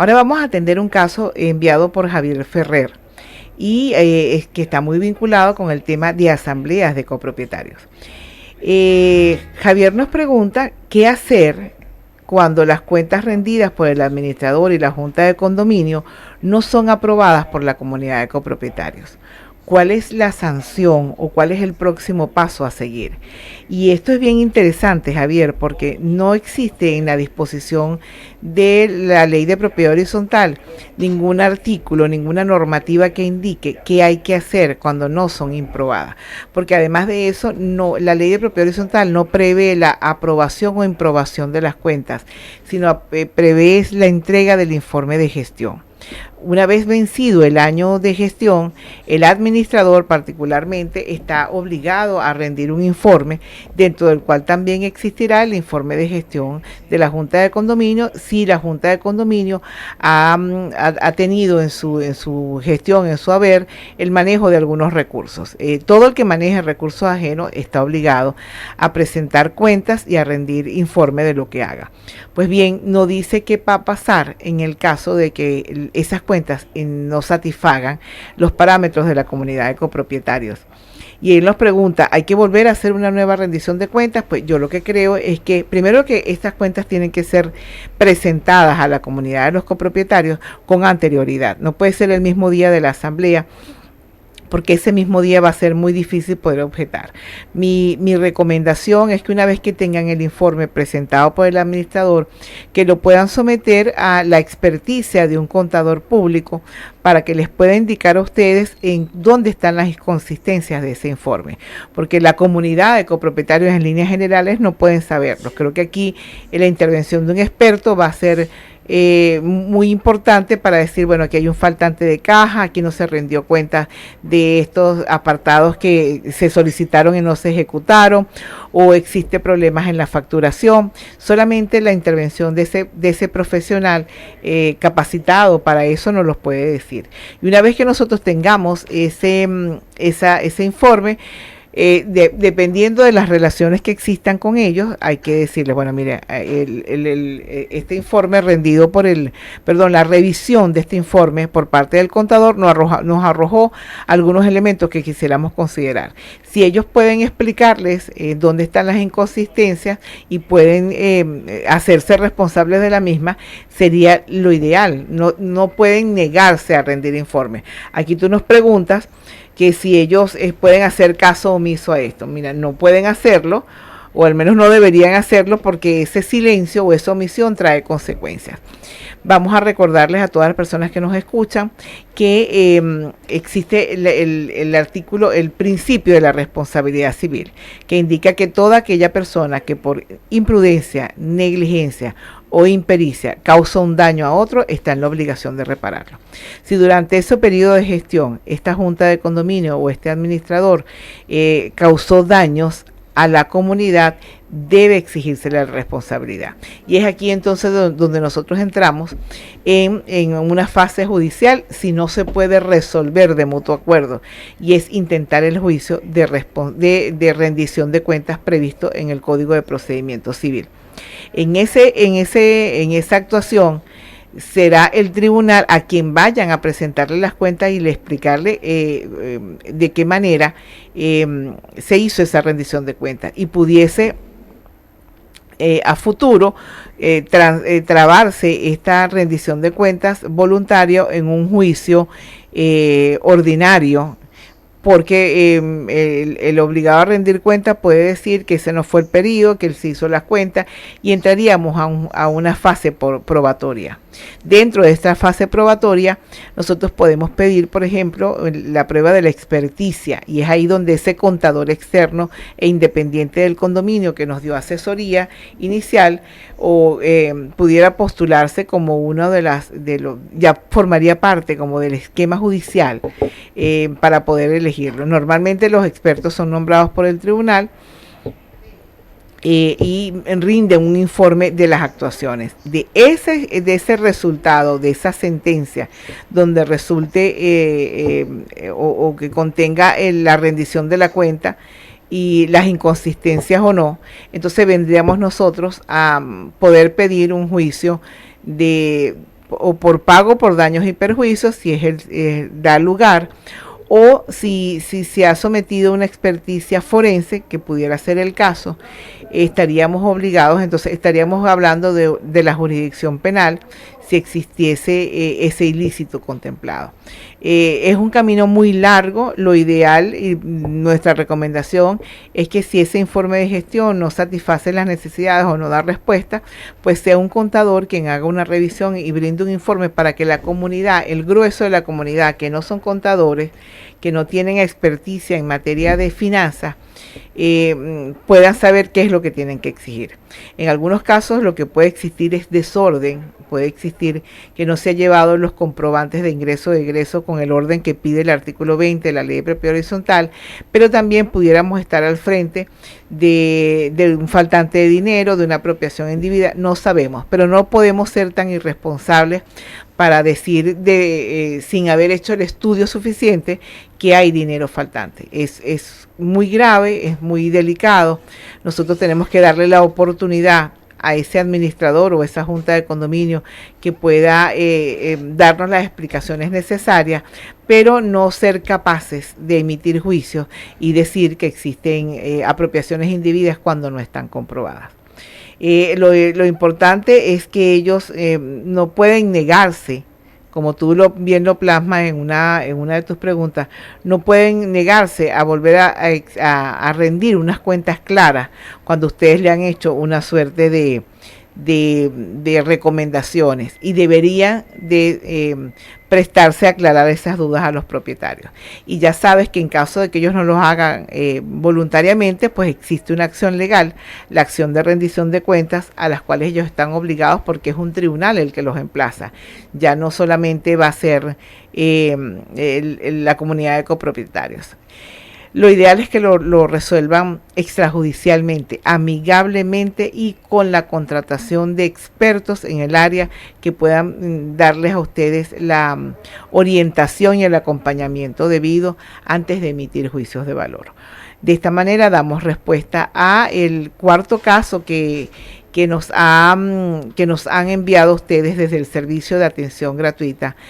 Ahora vamos a atender un caso enviado por Javier Ferrer y es que está muy vinculado con el tema de asambleas de copropietarios. Javier nos pregunta qué hacer cuando las cuentas rendidas por el administrador y la junta de condominio no son aprobadas por la comunidad de copropietarios. ¿Cuál es la sanción o cuál es el próximo paso a seguir? Y esto es bien interesante, Javier, porque no existe en la disposición de la ley de propiedad horizontal ningún artículo, ninguna normativa que indique qué hay que hacer cuando no son improbadas. Porque además de eso, no, la ley de propiedad horizontal no prevé la aprobación o improbación de las cuentas, sino prevé la entrega del informe de gestión. Una vez vencido el año de gestión, el administrador particularmente está obligado a rendir un informe, dentro del cual también existirá el informe de gestión de la Junta de Condominio, si la Junta de Condominio ha tenido en su gestión, en su haber, el manejo de algunos recursos. Todo el que maneje recursos ajenos está obligado a presentar cuentas y a rendir informe de lo que haga. Pues bien, no dice qué va a pasar en el caso de que esas cuentas no satisfagan los parámetros de la comunidad de copropietarios. Y él nos pregunta, ¿hay que volver a hacer una nueva rendición de cuentas? Pues yo lo que creo es que primero que estas cuentas tienen que ser presentadas a la comunidad de los copropietarios con anterioridad. No puede ser el mismo día de la asamblea, porque ese mismo día va a ser muy difícil poder objetar. Mi recomendación es que una vez que tengan el informe presentado por el administrador, que lo puedan someter a la experticia de un contador público para que les pueda indicar a ustedes en dónde están las inconsistencias de ese informe, porque la comunidad de copropietarios en líneas generales no pueden saberlo. Creo que aquí la intervención de un experto va a ser muy importante para decir, bueno, aquí hay un faltante de caja, aquí no se rindió cuenta de estos apartados que se solicitaron y no se ejecutaron, o existe problemas en la facturación. Solamente la intervención de ese profesional capacitado para eso nos los puede decir. Y una vez que nosotros tengamos ese informe, dependiendo de las relaciones que existan con ellos, hay que decirles, bueno, mire, este informe rendido la revisión de este informe por parte del contador nos arrojó algunos elementos que quisiéramos considerar. Si ellos pueden explicarles dónde están las inconsistencias y pueden hacerse responsables de la misma, sería lo ideal. No pueden negarse a rendir informe. Aquí tú nos preguntas que si ellos pueden hacer caso omiso a esto. Mira, no pueden hacerlo, o al menos no deberían hacerlo, porque ese silencio o esa omisión trae consecuencias. Vamos a recordarles a todas las personas que nos escuchan que existe el artículo, el principio de la responsabilidad civil, que indica que toda aquella persona que por imprudencia, negligencia o impericia causa un daño a otro, está en la obligación de repararlo. Si durante ese periodo de gestión esta junta de condominio o este administrador causó daños a la comunidad, debe exigirse la responsabilidad. Y es aquí entonces donde nosotros entramos en una fase judicial si no se puede resolver de mutuo acuerdo, y es intentar el juicio de rendición de cuentas previsto en el Código de Procedimiento Civil. En esa actuación será el tribunal a quien vayan a presentarle las cuentas y le explicarle de qué manera se hizo esa rendición de cuentas, y pudiese a futuro trabarse esta rendición de cuentas voluntario en un juicio ordinario, porque el obligado a rendir cuenta puede decir que ese no fue el periodo, que él se hizo las cuentas, y entraríamos a una fase probatoria. Dentro de esta fase probatoria, nosotros podemos pedir, por ejemplo, la prueba de la experticia, y es ahí donde ese contador externo e independiente del condominio que nos dio asesoría inicial pudiera postularse como uno ya formaría parte como del esquema judicial para poder elegirlo. Normalmente los expertos son nombrados por el tribunal y rinden un informe de las actuaciones. De ese resultado, de esa sentencia, donde resulte o que contenga la rendición de la cuenta y las inconsistencias o no, entonces vendríamos nosotros a poder pedir un juicio o por pago por daños y perjuicios, si es da lugar, o si se ha sometido a una experticia forense, que pudiera ser el caso, estaríamos obligados, entonces estaríamos hablando de la jurisdicción penal si existiese ese ilícito contemplado. Es un camino muy largo. Lo ideal y nuestra recomendación es que si ese informe de gestión no satisface las necesidades o no da respuesta, pues sea un contador quien haga una revisión y brinde un informe para que la comunidad, el grueso de la comunidad, que no son contadores, que no tienen experticia en materia de finanzas, puedan saber qué es lo que tienen que exigir. En algunos casos lo que puede existir es desorden, puede existir que no se ha llevado los comprobantes de ingreso e egreso con el orden que pide el artículo 20 de la ley de propiedad horizontal, pero también pudiéramos estar al frente de un faltante de dinero, de una apropiación indebida, no sabemos, pero no podemos ser tan irresponsables para decir sin haber hecho el estudio suficiente que hay dinero faltante. Es muy grave, es muy delicado. Nosotros tenemos que darle la oportunidad a ese administrador o esa junta de condominio que pueda darnos las explicaciones necesarias, pero no ser capaces de emitir juicios y decir que existen apropiaciones indebidas cuando no están comprobadas. Lo importante es que ellos no pueden negarse, como tú bien lo plasmas en una de tus preguntas, no pueden negarse a volver a rendir unas cuentas claras cuando ustedes le han hecho una suerte de recomendaciones, y deberían de prestarse a aclarar esas dudas a los propietarios. Y ya sabes que en caso de que ellos no los hagan voluntariamente, pues existe una acción legal, la acción de rendición de cuentas, a las cuales ellos están obligados porque es un tribunal el que los emplaza. Ya no solamente va a ser la comunidad de copropietarios. Lo ideal es que lo resuelvan extrajudicialmente, amigablemente y con la contratación de expertos en el área que puedan darles a ustedes la orientación y el acompañamiento debido antes de emitir juicios de valor. De esta manera damos respuesta a el cuarto caso que nos han enviado ustedes desde el servicio de atención gratuita